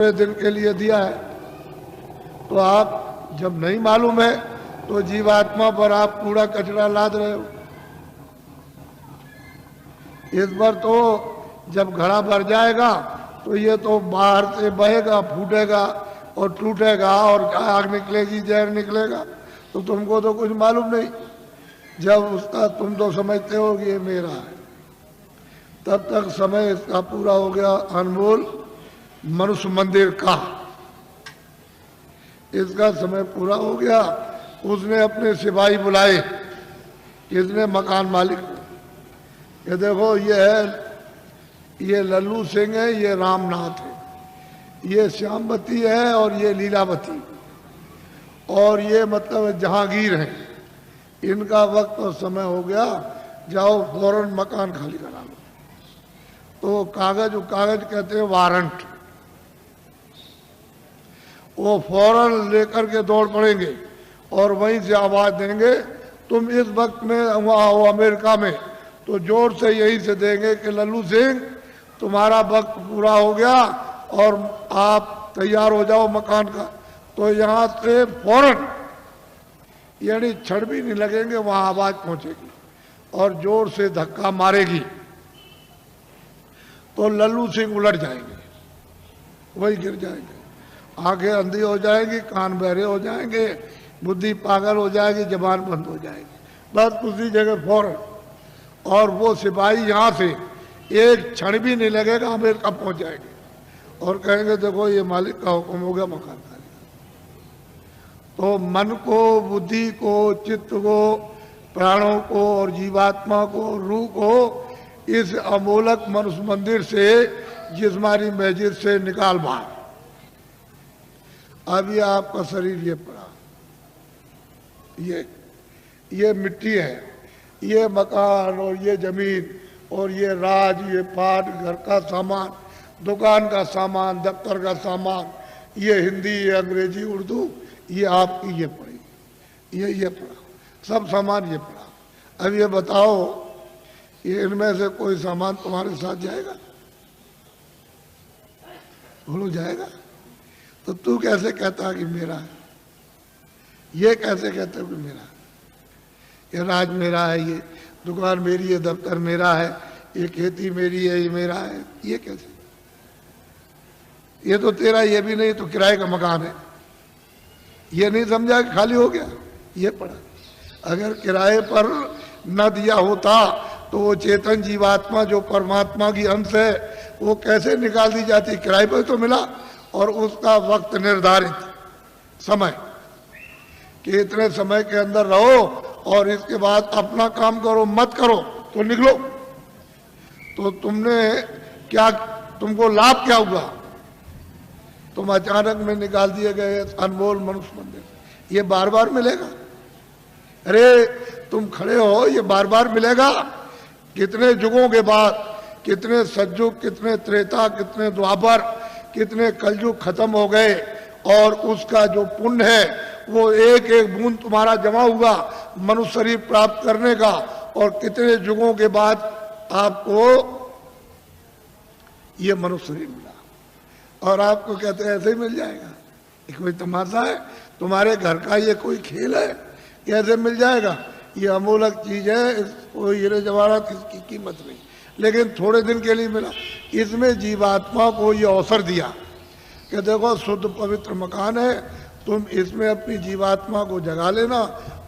दिन के लिए दिया है, तो आप जब नहीं मालूम है तो जीवात्मा पर आप कूड़ा कचरा लाद रहे हो। इस बार तो जब घड़ा भर जाएगा तो ये तो बाहर से बहेगा, फूटेगा और टूटेगा और आग निकलेगी, जहर निकलेगा, तो तुमको तो कुछ मालूम नहीं। जब उसका तुम तो समझते हो कि ये मेरा है, तब तक समय इसका पूरा हो गया। अनमोल मनुष्य मंदिर का इसका समय पूरा हो गया। उसने अपने सिपाही बुलाए, किसने? मकान मालिक। ये देखो, ये लल्लू सिंह है, ये रामनाथ है, ये श्यामवती है और ये लीलावती, और ये मतलब जहांगीर है। इनका वक्त और समय हो गया, जाओ फौरन मकान खाली करा लो। तो कागज कहते हैं वारंट, वो फौरन लेकर के दौड़ पड़ेंगे और वहीं से आवाज देंगे, तुम इस वक्त में वहां हो अमेरिका में, तो जोर से यहीं से देंगे कि लल्लू सिंह तुम्हारा वक्त पूरा हो गया और आप तैयार हो जाओ मकान का। तो यहाँ से फौरन, यानी क्षण भी नहीं लगेंगे, वहां आवाज पहुंचेगी और जोर से धक्का मारेगी तो लल्लू सिंह उलट जाएंगे, वही गिर जाएंगे, आंखें अंधी हो जाएगी, कान बहरे हो जाएंगे, बुद्धि पागल हो जाएगी, जबान बंद हो जाएगी, बस उसी जगह फौरन। और वो सिपाही यहाँ से एक क्षण भी नहीं लगेगा, अमेरिका पहुंच जाएंगे और कहेंगे देखो ये मालिक का हुक्म हो गया मकान खाली। तो मन को, बुद्धि को, चित्त को, प्राणों को और जीवात्मा को, रूह को इस अमोलक मनुष्य मंदिर से, जिस्मानी मस्जिद से निकाल बाहर। अब ये आपका शरीर ये पड़ा, ये मिट्टी है, ये मकान और ये जमीन और ये राज, ये पाट, घर का सामान, दुकान का सामान, दफ्तर का सामान, ये हिंदी, ये अंग्रेजी, उर्दू, ये आपकी ये पड़ी, ये पड़ा, सब सामान ये पड़ा। अब ये बताओ, ये इनमें से कोई सामान तुम्हारे साथ जाएगा? बोलो जाएगा? तो तू कैसे कहता है कि मेरा है? ये कैसे कहते हो कि मेरा है? ये राज मेरा है, ये दुकान मेरी है, दफ्तर मेरा है, ये खेती मेरी है, ये मेरा है, ये कैसे? ये तो तेरा ये भी नहीं, तो किराए का मकान है। ये नहीं समझा कि खाली हो गया, ये पड़ा। अगर किराए पर न दिया होता तो वो चेतन जीवात्मा जो परमात्मा की अंश है, वो कैसे निकाल दी जाती? किराए पर तो मिला और उसका वक्त निर्धारित समय कि इतने समय के अंदर रहो और इसके बाद अपना काम करो, मत करो तो निकलो। तो तुमको लाभ क्या हुआ? तुम अचानक में निकाल दिए गए अनमोल मनुष्य मंदिर। ये बार बार मिलेगा? अरे तुम खड़े हो, ये बार बार मिलेगा? कितने युगों के बाद, कितने सतयुग, कितने त्रेता, कितने द्वापर, कितने कलयुग खत्म हो गए और उसका जो पुण्य है वो एक एक बूंद तुम्हारा जमा हुआ मनुष्य शरीर प्राप्त करने का, और कितने युगों के बाद आपको ये मनुष्य शरीर मिला और आपको कहते हैं ऐसे ही मिल जाएगा? ये कोई तमाशा है? तुम्हारे घर का ये कोई खेल है? कैसे मिल जाएगा? ये अमूलक चीज है, इसको हीरे जवाहरात इसकी कीमत नहीं, लेकिन थोड़े दिन के लिए मिला। इसमें जीवात्मा को ये अवसर दिया कि देखो शुद्ध पवित्र मकान है, तुम इसमें अपनी जीवात्मा को जगा लेना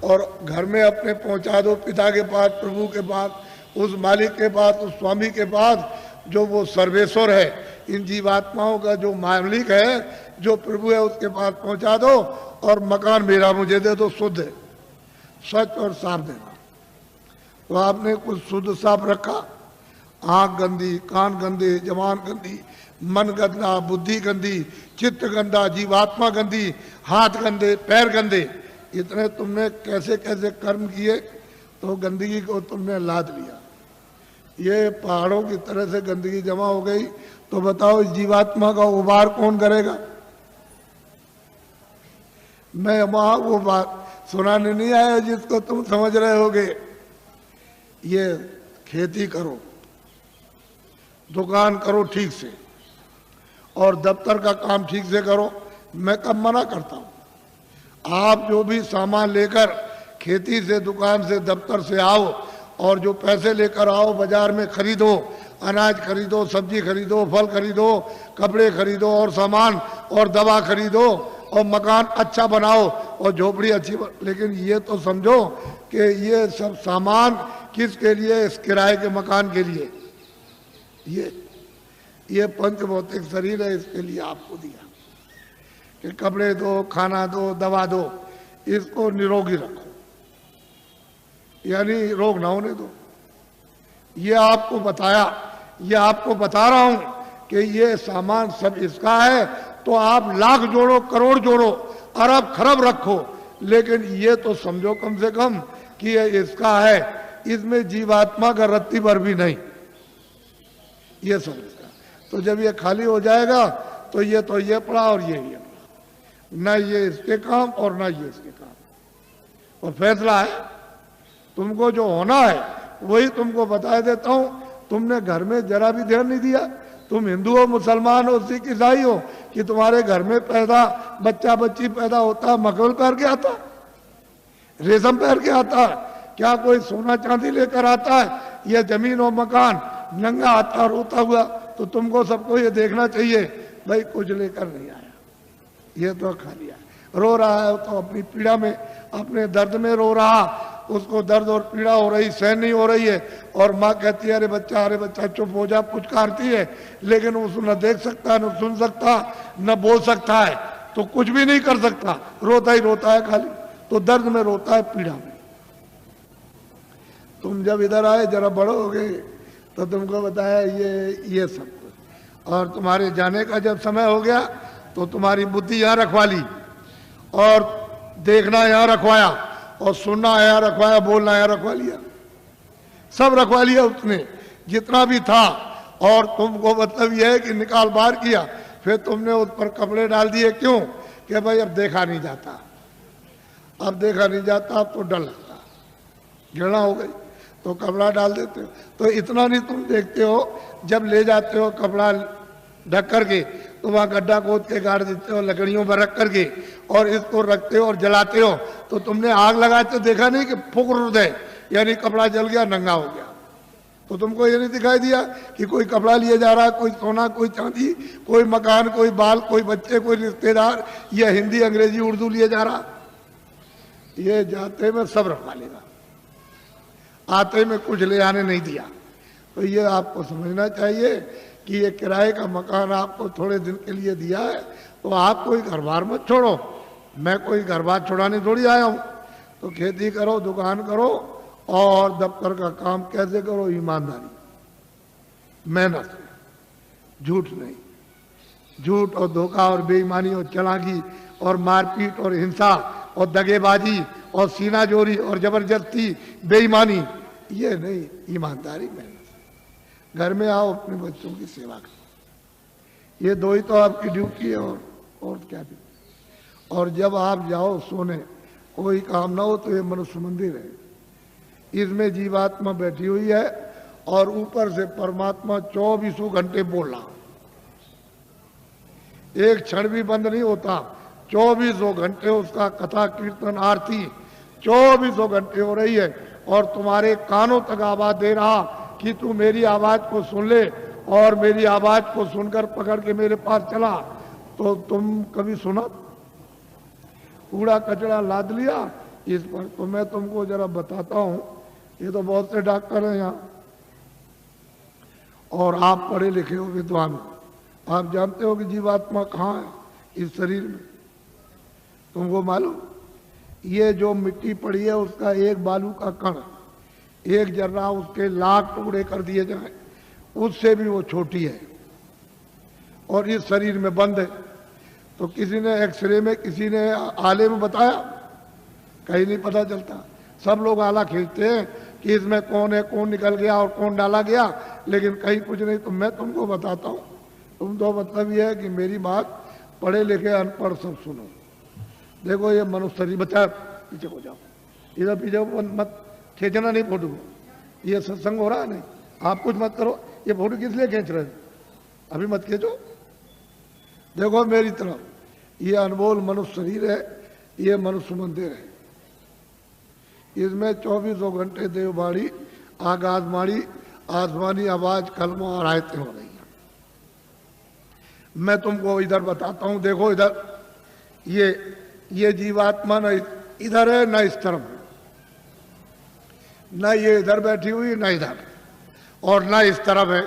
और घर में अपने पहुंचा दो पिता के पास, प्रभु के पास, उस मालिक के पास, उस स्वामी के पास जो वो सर्वेश्वर है। इन जीवात्माओं का जो मालिक है, जो प्रभु है, उसके पास पहुंचा दो और मकान मेरा मुझे दे दो, शुद्ध है, सच और साफ देना। तो आपने कुछ शुद्ध साफ रखा? आंख गंदी, कान गंदे, जबान गंदी, मन गंदा, बुद्धि गंदी, चित्त गंदा, जीवात्मा गंदी, हाथ गंदे, पैर गंदे, इतने तुमने कैसे कैसे कर्म किए तो गंदगी को तुमने लाद लिया। ये पहाड़ों की तरह से गंदगी जमा हो गई, तो बताओ इस जीवात्मा का उबार कौन करेगा? मैं वहां वो बात सुनाने नहीं आया जिसको तुम समझ रहे होगे। ये खेती करो, दुकान करो ठीक से, और दफ्तर का काम ठीक से करो। मैं कब मना करता हूँ? आप जो भी सामान लेकर खेती से, दुकान से, दफ्तर से आओ और जो पैसे लेकर आओ बाजार में खरीदो, अनाज खरीदो, सब्जी खरीदो, फल खरीदो, कपड़े खरीदो और सामान और दवा खरीदो और मकान अच्छा बनाओ और झोपड़ी अच्छी लेकिन ये तो समझो कि ये सब सामान किसके लिए? इस किराए के मकान के लिए। ये पंच भौतिक शरीर है, इसके लिए आपको दिया कि कपड़े दो, खाना दो, दवा दो, इसको निरोगी रखो, यानी रोग ना होने दो। ये आपको बताया, ये आपको बता रहा हूं कि ये सामान सब इसका है। तो आप लाख जोड़ो, करोड़ जोड़ो, अरब खरब रखो, लेकिन ये तो समझो कम से कम कि ये इसका है, इसमें जीवात्मा का रत्ती भर भी नहीं, ये सब इसका। तो जब ये खाली हो जाएगा तो ये पड़ा और ये पड़ा, ना ये इसके काम और ना ये इसके काम। और फैसला है, तुमको जो होना है वही तुमको बता देता हूं। तुमने घर में जरा भी ध्यान नहीं दिया। तुम हिंदू हो, मुसलमान हो, सिख, ईसाई हो, कि तुम्हारे घर में बच्चा बच्ची पैदा होता मखमल पहन के आता, रेशम पहन के आता, क्या कोई सोना चांदी लेकर आता है? यह जमीन और मकान नंगा आता रोता हुआ। तो तुमको सबको ये देखना चाहिए भाई कुछ लेकर नहीं आया, ये तो खा लिया। रो रहा है तो अपनी पीड़ा में, अपने दर्द में रो रहा, उसको दर्द और पीड़ा हो रही, सहन नहीं हो रही है, और माँ कहती है अरे बच्चा चुप हो जा, पुचकारती है, लेकिन उस न देख सकता, न सुन सकता, न बोल सकता है, तो कुछ भी नहीं कर सकता, रोता ही रोता है खाली। तो दर्द में रोता है, पीड़ा में। तुम जब इधर आए, जरा बड़े हो गए, तो तुमको बताया ये सब कुछ। और तुम्हारे जाने का जब समय हो गया तो तुम्हारी बुद्धि यहाँ रखवा ली, और देखना यहाँ रखवाया, और सुनना यहाँ रखवाया, बोलना यहाँ रखवा लिया, सब रखवा लिया उसने जितना भी था। और तुमको मतलब यह है कि निकाल बाहर किया, फिर तुमने उस पर कपड़े डाल दिए। क्यों? कि भाई अब देखा नहीं जाता, अब देखा नहीं जाता, अब तो डर लगता, घृणा हो गई, तो कपड़ा डाल देते हो। तो इतना नहीं तुम देखते हो, जब ले जाते हो कपड़ा ढक करके, तो वहाँ गड्ढा खोद के गाड़ देते हो, लकड़ियों पर रख करके, और इसको रखते हो और जलाते हो। तो तुमने आग लगाए तो देखा नहीं कि फूक हृदय, यानी कपड़ा जल गया, नंगा हो गया। तो तुमको ये नहीं दिखाई दिया कि कोई कपड़ा लिए जा रहा है, कोई सोना, कोई चांदी, कोई मकान, कोई बाल, कोई बच्चे, कोई रिश्तेदार, या हिंदी, अंग्रेजी, उर्दू लिए जा रहा। ये जाते में सब रखवा लेगा, आते में कुछ ले आने नहीं दिया। तो ये आपको समझना चाहिए कि ये किराए का मकान आपको थोड़े दिन के लिए दिया है, तो आप कोई घर बार मत छोड़ो। मैं कोई घर बार छोड़ाने थोड़ी आया हूँ। तो खेती करो, दुकान करो, और दफ्तर का काम कैसे करो? ईमानदारी, मेहनत, झूठ नहीं। झूठ और धोखा और बेईमानी और चालाकी और मारपीट और हिंसा और दगेबाजी और सीनाजोरी और जबरदस्ती, बेईमानी, ये नहीं, ईमानदारी, मेहनत। घर में आओ, अपने बच्चों की सेवा करो, ये दो ही तो आपकी ड्यूटी है, और क्या भी। और जब आप जाओ सोने, कोई काम ना हो, तो ये मनुष्य मंदिर है, इसमें जीवात्मा बैठी हुई है, और ऊपर से परमात्मा 24 घंटे बोल रहा, एक क्षण भी बंद नहीं होता। 24 घंटे उसका कथा, कीर्तन, आरती 24 घंटे हो रही है, और तुम्हारे कानों तक आवाज दे रहा कि तू मेरी आवाज को सुन ले, और मेरी आवाज को सुनकर पकड़ के मेरे पास चला। तो तुम कभी सुना? कूड़ा कचरा लाद लिया इस पर। तो मैं तुमको जरा बताता हूं, ये तो बहुत से डॉक्टर हैं यहाँ, और आप पढ़े लिखे हो, विद्वान हो, आप जानते हो कि जीवात्मा कहाँ है इस शरीर में। तुमको मालूम, ये जो मिट्टी पड़ी है उसका एक बालू का कण, एक जर्रा उसके लाख टुकड़े कर दिए जाए, उससे भी वो छोटी है, और इस शरीर में बंद है। तो किसी ने एक्सरे में, किसी ने आले में बताया, कहीं नहीं पता चलता। सब लोग आला खींचते हैं कि इसमें कौन है, कौन निकल गया और कौन डाला गया, लेकिन कहीं कुछ नहीं। तो मैं तुमको बताता हूँ, तुम तो मतलब ये है कि मेरी बात पढ़े लिखे अनपढ़ सब सुनो। देखो ये मनुष्य शरीर, बच्चा पीछे हो जाओ, इधर पीछे मत खींचना नहीं फोटो को, ये सत्संग हो रहा है नहीं, आप कुछ मत करो। ये फोटो किस लिए खींच रहे हो? अभी मत खींचो, देखो मेरी तरफ, ये अनमोल मनुष्य शरीर है, ये मनुष्य मंदिर है। इसमें 24 घंटे देववाणी, आकाशवाणी, आसमानी आवाज, कलमा और आयतें हो रही हैं। मैं तुमको इधर बताता हूं, देखो इधर ये जीवात्मा न इधर है न इस तरफ है, न ये इधर बैठी हुई न इधर, और न इस तरफ है,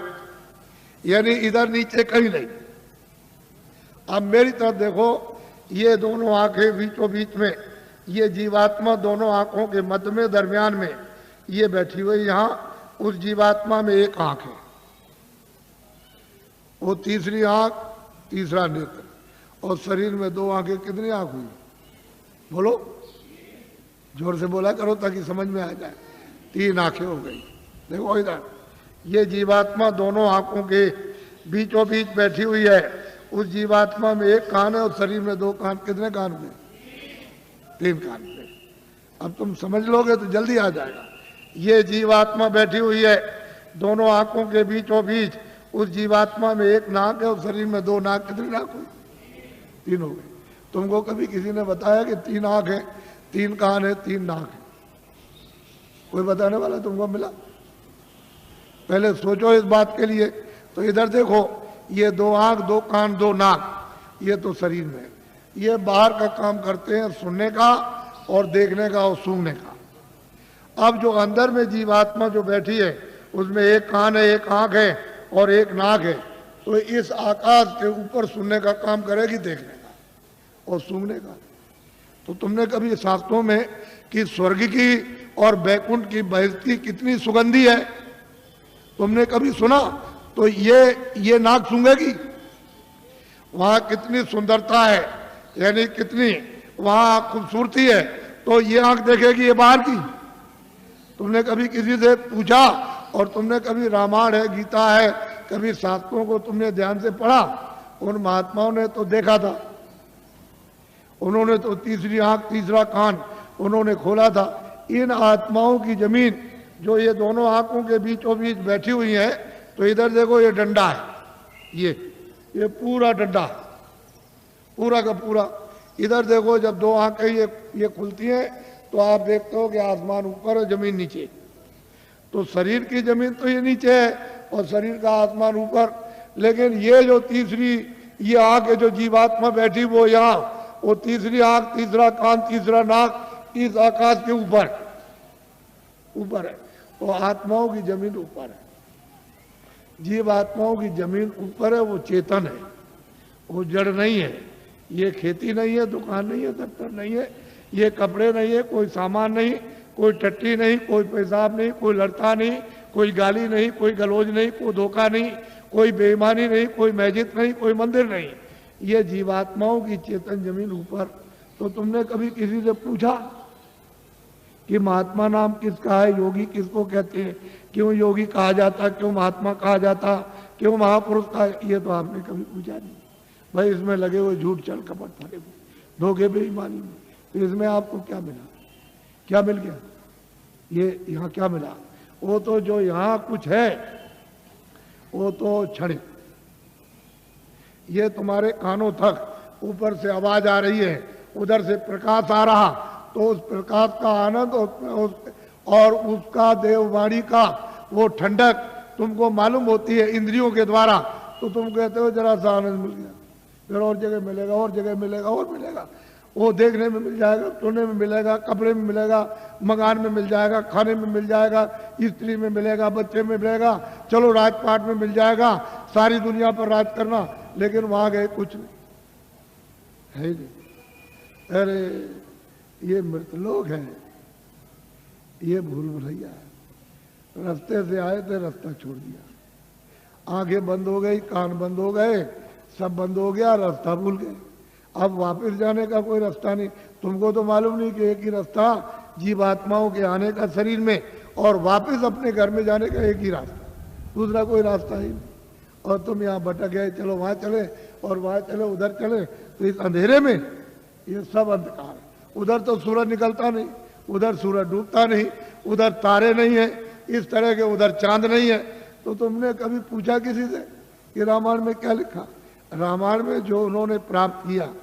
यानी इधर नीचे कहीं नहीं। अब मेरी तरफ देखो, ये दोनों आंखें बीचों बीच में, ये जीवात्मा दोनों आंखों के मध्य में दरमियान में ये बैठी हुई। यहां उस जीवात्मा में एक आंख है, वो तीसरी आंख, तीसरा नेत्र, और शरीर में दो आंखें। कितनी आंख हुई बोलो, जोर से बोला करो ताकि समझ में आ जाए। 3 आंखें हो गई। देखो इधर ये जीवात्मा दोनों आंखों के बीचों बीच बैठी हुई है। उस जीवात्मा में एक कान है और शरीर में 2 कान। कितने कान हुए? 3 कान पे। अब तुम समझ लोगे तो जल्दी आ जाएगा। ये जीवात्मा बैठी हुई है दोनों आंखों के बीचों बीच। उस जीवात्मा में एक नाक है और शरीर में 2 नाक। कितनी नाक हुई? 3 हो गई। तुमको कभी किसी ने बताया कि 3 आंख है, 3 कान है, 3 नाक है? कोई बताने वाला तुमको मिला? पहले सोचो इस बात के लिए। तो इधर देखो, ये 2 आंख, 2 कान, 2 नाक, ये तो शरीर में। ये बाहर का काम करते हैं, सुनने का और देखने का और सूंघने का। अब जो अंदर में जीवात्मा जो बैठी है, उसमें एक कान है, एक आंख है और एक नाक है। तो इस आकाश के ऊपर सुनने का काम करेगी, देखने का और सूंघने का। तो तुमने कभी शास्त्रों में कि स्वर्ग की और बैकुंठ की बहिष्ठी कितनी सुगंधी है, तुमने कभी सुना? तो ये नाक सूंघेगी। वहां कितनी सुंदरता है, यानी कितनी वहां खूबसूरती है, तो ये आंख देखेगी ये बाहर की। तुमने कभी किसी से पूछा, और तुमने कभी रामायण है, गीता है, कभी शास्त्रों को तुमने ध्यान से पढ़ा? उन महात्माओं ने तो देखा था, उन्होंने तो तीसरी आंख, तीसरा कान उन्होंने खोला था। इन आत्माओं की जमीन जो ये दोनों आंखों के बीचों बीच बैठी हुई है, तो इधर देखो ये डंडा है, ये पूरा डंडा, पूरा का पूरा। इधर देखो, जब 2 आंखें ये खुलती हैं तो आप देखते हो कि आसमान ऊपर है, जमीन नीचे। तो शरीर की जमीन तो ये नीचे है और शरीर का आसमान ऊपर। लेकिन ये जो तीसरी ये आंख है जो जीवात्मा बैठी, वो यहाँ, वो तीसरी आंख, तीसरा कान, तीसरा नाक इस आकाश के ऊपर है। तो आत्माओं की जमीन ऊपर है, जीवात्माओं की जमीन ऊपर है। वो चेतन है, वो जड़ नहीं है। ये खेती नहीं है, दुकान नहीं है, दफ्तर नहीं है, ये कपड़े नहीं है, कोई सामान नहीं, कोई टट्टी नहीं, कोई पेशाब नहीं, कोई लड़ता नहीं, कोई गाली नहीं, कोई गलोज नहीं, कोई धोखा नहीं, कोई बेईमानी नहीं, कोई मस्जिद नहीं, कोई मंदिर नहीं। ये जीवात्माओं की चेतन जमीन ऊपर। तो तुमने कभी किसी से पूछा कि महात्मा नाम किसका है, योगी किसको कहते हैं, क्यों योगी कहा जाता, क्यों महात्मा कहा जाता, क्यों महापुरुष कहा? ये तो आपने कभी पूछा नहीं। भाई इसमें लगे हुए झूठ, चल कपट, फरे धोखे, बेईमानी में। तो इसमें आपको क्या मिला? क्या मिल गया? ये यहाँ क्या मिला? वो तो जो यहाँ कुछ है वो तो क्षणिक। ये तुम्हारे कानों तक ऊपर से आवाज आ रही है, उधर से प्रकाश आ रहा, तो उस प्रकाश का आनंद और उसका देववाणी का वो ठंडक तुमको मालूम होती है इंद्रियों के द्वारा। तो तुम कहते हो जरा सा आनंद मिल गया, फिर और जगह मिलेगा, और जगह मिलेगा, और मिलेगा। वो देखने में मिल जाएगा, सुनने में मिलेगा, कपड़े में मिलेगा, मकान में मिल जाएगा, खाने में मिल जाएगा, स्त्री में मिलेगा, बच्चे में मिलेगा, चलो राजपाट में मिल जाएगा, सारी दुनिया पर राज करना। लेकिन वहां गए कुछ नहीं है नहीं। अरे ये मृत लोग हैं, ये भूल भुलैया है। रास्ते से आए थे, रास्ता छोड़ दिया, आंखें बंद हो गई, कान बंद हो गए, सब बंद हो गया, रास्ता भूल गए। अब वापस जाने का कोई रास्ता नहीं। तुमको तो मालूम नहीं कि एक ही रास्ता जीवात्माओं के आने का शरीर में, और वापस अपने घर में जाने का एक ही रास्ता, दूसरा कोई रास्ता ही नहीं। और तुम यहाँ भटक गए, चलो वहाँ चले और वहाँ चले, उधर चले। तो इस अंधेरे में ये सब अंधकार है। उधर तो सूरज निकलता नहीं, उधर सूरज डूबता नहीं, उधर तारे नहीं है, इस तरह के उधर चांद नहीं है। तो तुमने कभी पूछा किसी से कि रामायण में क्या लिखा? रामायण में जो उन्होंने प्राप्त किया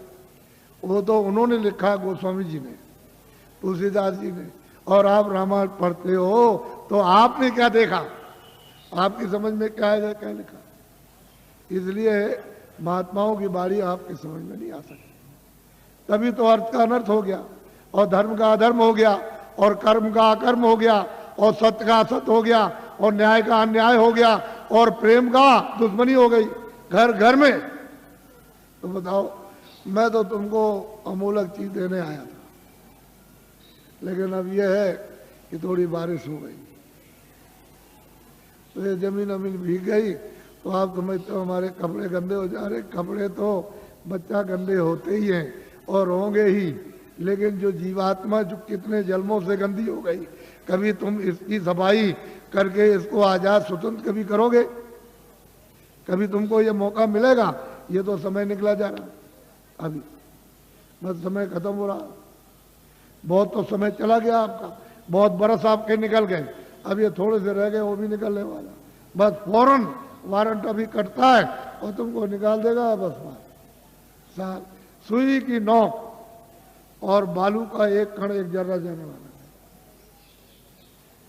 वो तो उन्होंने लिखा, गोस्वामी जी ने, तुलसीदास जी ने, और आप रामायण पढ़ते हो तो आपने क्या देखा, आपकी समझ में क्या आएगा, क्या लिखा। इसलिए महात्माओं की बाणी आपकी समझ में नहीं आ सकती। तभी तो अर्थ का अनर्थ हो गया, और धर्म का अधर्म हो गया, और कर्म का अकर्म हो गया, और सत्य का असत्य हो गया, और न्याय का अन्याय हो गया, और प्रेम का दुश्मनी हो गई घर घर में। तो बताओ, मैं तो तुमको अमूलक चीज देने आया था, लेकिन अब यह है कि थोड़ी बारिश हो गई तो ये जमीन अमीन भीग गई, तो आप समझते हो हमारे कपड़े गंदे हो जा रहे। कपड़े तो बच्चा गंदे होते ही हैं और होंगे ही, लेकिन जो जीवात्मा जो कितने जन्मों से गंदी हो गई, कभी तुम इसकी सफाई करके इसको आजाद स्वतंत्र कभी करोगे? कभी तुमको ये मौका मिलेगा? ये तो समय निकला जा रहा, अभी बस समय खत्म हो रहा। बहुत तो समय चला गया आपका, बहुत बरस आपके निकल गए, अब ये थोड़े से रह गए, वो भी निकलने वाला। बस फौरन वारंट अभी कटता है और तुमको निकाल देगा। बस साल सुई की नोक और बालू का एक कण एक जर्रा जाने वाला है,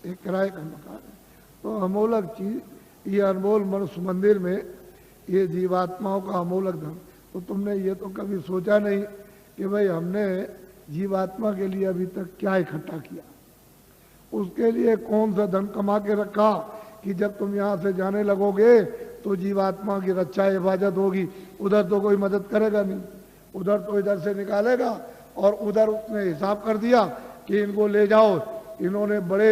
एक किराए का मकान है। तो अमूलक चीज ये अनमोल मनुष्य मंदिर में ये जीवात्माओं का अमूलक धन। तो तुमने ये तो कभी सोचा नहीं कि भाई हमने जीवात्मा के लिए अभी तक क्या इकट्ठा किया, उसके लिए कौन सा धन कमा के रखा कि जब तुम यहाँ से जाने लगोगे तो जीवात्मा की रक्षा हिफाजत होगी। उधर तो कोई मदद करेगा नहीं, उधर तो इधर से निकालेगा, और उधर उसने हिसाब कर दिया कि इनको ले जाओ, इन्होंने बड़े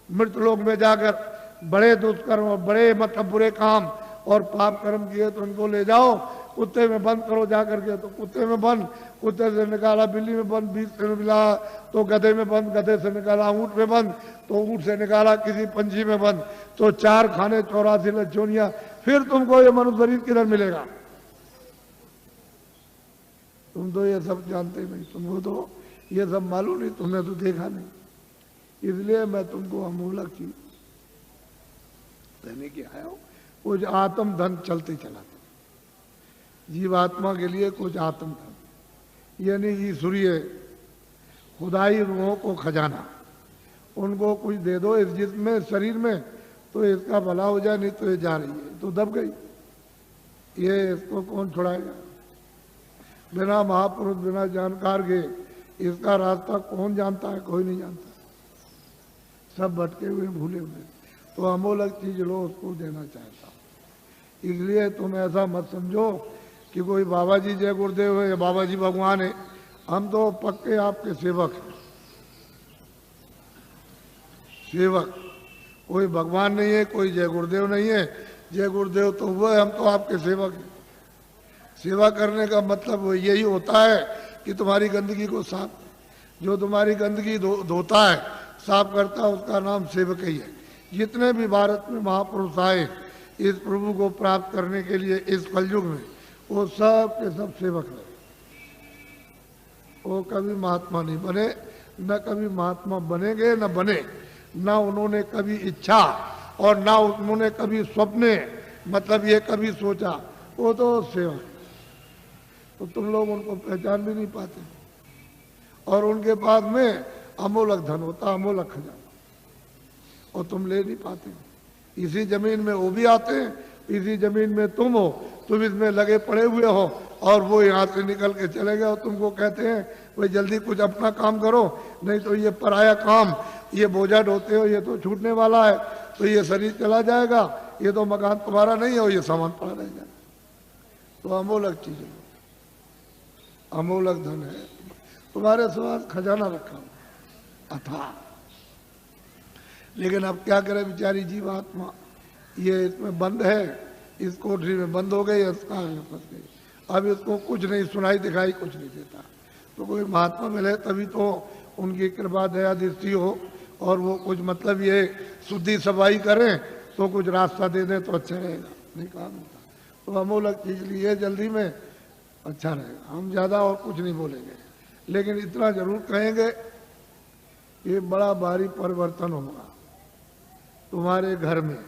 मृत लोक में जाकर बड़े दुष्कर्म और बड़े मतलब बुरे काम और पाप कर्म किए, तो इनको ले जाओ, कुत्ते में बंद करो जाकर के। तो कुत्ते में बंद, कुत्ते से निकाला बिल्ली में बंद, बीच से मिला तो गधे में बंद, गधे से निकाला ऊँट में बंद, तो ऊँट से निकाला किसी पंछी में बंद, तो 4 खाने 84 लज्जोनियां। फिर तुमको ये मनुष्य शरीर किधर मिलेगा? तुम तो ये सब जानते नहीं, तुमको तो ये सब मालूम नहीं, तुमने तो देखा नहीं। इसलिए मैं तुमको अमूलक चीज देने के आया हूं। कुछ आत्म धन चलते चलाते जीवात्मा के लिए, कुछ आत्म धन यानी ईश्वरीय खुदाई रूहों को खजाना, उनको कुछ दे दो इस जिसमें शरीर में, तो इसका भला हो जाए, नहीं तो ये जा रही है तो दब गई, ये इसको कौन छुड़ाएगा? बिना महापुरुष बिना जानकार के इसका रास्ता कौन जानता है? कोई नहीं जानता, सब भटके हुए भूले हुए। तो अमूलक चीज लो, उसको देना चाहता हूं। इसलिए तुम ऐसा मत समझो कि कोई बाबा जी जय गुरुदेव है या बाबा जी भगवान है। हम तो पक्के आपके सेवक हैं, सेवक, कोई भगवान नहीं है, कोई जय गुरुदेव नहीं है। जय गुरुदेव तो हुआ है, हम तो आपके सेवक हैं। सेवा करने का मतलब यही होता है कि तुम्हारी गंदगी को साफ, जो तुम्हारी गंदगी धोता है, साफ करता है, उसका नाम सेवक ही है। जितने भी भारत में महापुरुष आए इस प्रभु को प्राप्त करने के लिए इस कलयुग में, वो सब के सब सेवक रहे। वो कभी महात्मा नहीं बने, न कभी महात्मा बनेंगे, न बने, न उन्होंने कभी इच्छा और न उन्होंने कभी स्वप्ने मतलब ये कभी सोचा। वो तो सेवक, तो तुम लोग उनको पहचान भी नहीं पाते। और उनके पास में अमूलक धन होता, अमूलक खजाना, और तुम ले नहीं पाते। इसी जमीन में वो भी आते हैं, इसी जमीन में तुम हो, तुम इसमें लगे पड़े हुए हो, और वो यहाँ से निकल के चले गए और तुमको कहते हैं भाई जल्दी कुछ अपना काम करो, नहीं तो ये पराया काम, ये बोझा ढोते हो, ये तो छूटने वाला है, तो ये शरीर चला जाएगा, ये तो मकान तुम्हारा नहीं है, और ये सामान पड़ा रहेगा। तो अमूलक चीज लो, अमूलक धन है, तुम्हारे साथ खजाना रखा अथा। लेकिन अब क्या करे बेचारी जीवात्मा, ये इसमें बंद है, इस कोठरी में बंद हो गई, इसका फंस गई। अब इसको कुछ नहीं सुनाई दिखाई, कुछ नहीं देता। तो कोई महात्मा मिले तभी तो उनकी कृपा दया दृष्टि हो, और वो कुछ मतलब ये शुद्धि सफाई करें तो कुछ रास्ता दे दें तो अच्छा रहेगा, नहीं काम होता। तो अमूलक चीज लिए जल्दी में, अच्छा रहेगा। हम ज़्यादा और कुछ नहीं बोलेंगे, लेकिन इतना जरूर कहेंगे, ये बड़ा भारी परिवर्तन होगा तुम्हारे घर में।